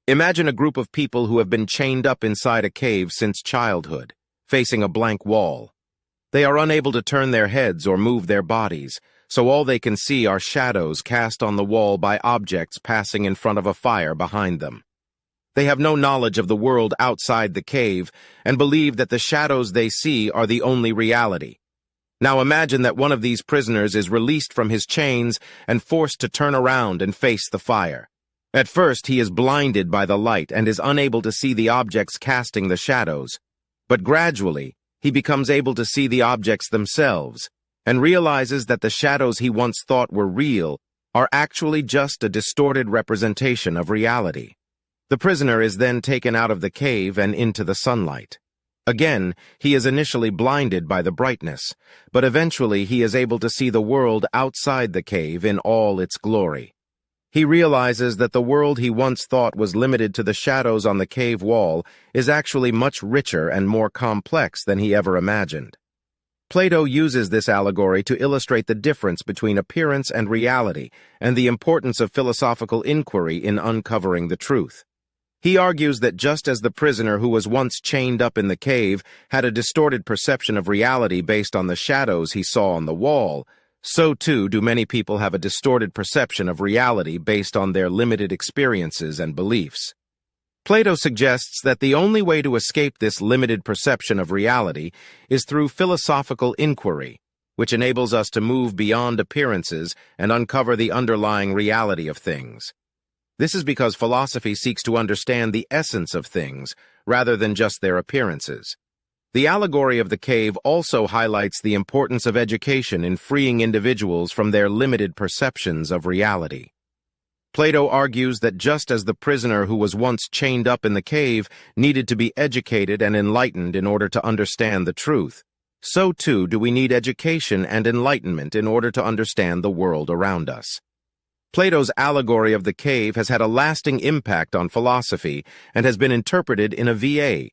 Imagine a group of people who have been chained up inside a cave since childhood, facing a blank wall. They are unable to turn their heads or move their bodies, so all they can see are shadows cast on the wall by objects passing in front of a fire behind them. They have no knowledge of the world outside the cave and believe that the shadows they see are the only reality. Now imagine that one of these prisoners is released from his chains and forced to turn around and face the fire. At first, he is blinded by the light and is unable to see the objects casting the shadows. But gradually, he becomes able to see the objects themselves and realizes that the shadows he once thought were real are actually just a distorted representation of reality. The prisoner is then taken out of the cave and into the sunlight. Again, he is initially blinded by the brightness, but eventually he is able to see the world outside the cave in all its glory. He realizes that the world he once thought was limited to the shadows on the cave wall is actually much richer and more complex than he ever imagined. Plato uses this allegory to illustrate the difference between appearance and reality and the importance of philosophical inquiry in uncovering the truth. He argues that just as the prisoner who was once chained up in the cave had a distorted perception of reality based on the shadows he saw on the wall, so too do many people have a distorted perception of reality based on their limited experiences and beliefs. Plato suggests that the only way to escape this limited perception of reality is through philosophical inquiry, which enables us to move beyond appearances and uncover the underlying reality of things. This is because philosophy seeks to understand the essence of things rather than just their appearances. The allegory of the cave also highlights the importance of education in freeing individuals from their limited perceptions of reality. Plato argues that just as the prisoner who was once chained up in the cave needed to be educated and enlightened in order to understand the truth, so too do we need education and enlightenment in order to understand the world around us. Plato's allegory of the cave has had a lasting impact on philosophy and has been interpreted in a VA,